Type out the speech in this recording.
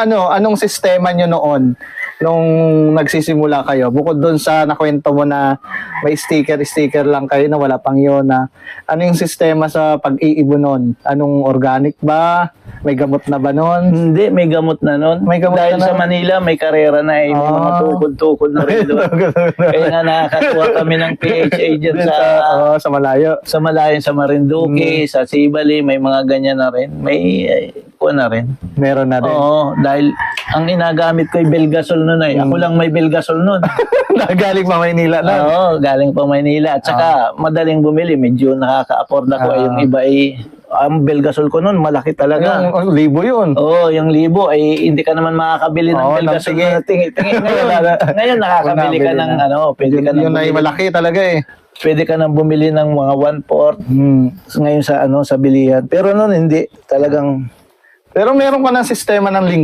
anong sistema nyo noon nung nagsisimula kayo? Bukod doon sa nakwento mo na may sticker lang kayo na wala pang yun na ano yung sistema sa pag-iibon noon? Anong organic ba? May gamot na ba noon? Hindi, may gamot na nun. May gamot Dahil na sa nun? Manila, may karera na eh. May mga tukod-tukod na rin doon. Kaya nga nakakakuha kami ng PHA dyan sa malayo. sa Malayan, sa Marinduque, sa Sibali, may mga ganyan na rin. May kuha na rin. Meron na rin. Oo, dahil ang inagamit ko ay Belgasol nun eh. Ako lang may Belgasol nun. Nagaling pa Maynila na. Oo, galing pa Maynila. At saka madaling bumili, medyo nakaka-afford ako. Yung iba ay, ang Belgasol ko nun, malaki talaga. Yung libo yun. Oo, yung libo ay hindi ka naman makakabili ng Belgasol sige. na tingi-tingi. Ngayon nakakabili ka ng pwede ka nang Yun ay bumili. malaki talaga eh. Pwede ka nang bumili ng mga 1/4 ngayon sa sa bilihan. Pero noon hindi talagang Pero meron ka ng sistema ng linggo.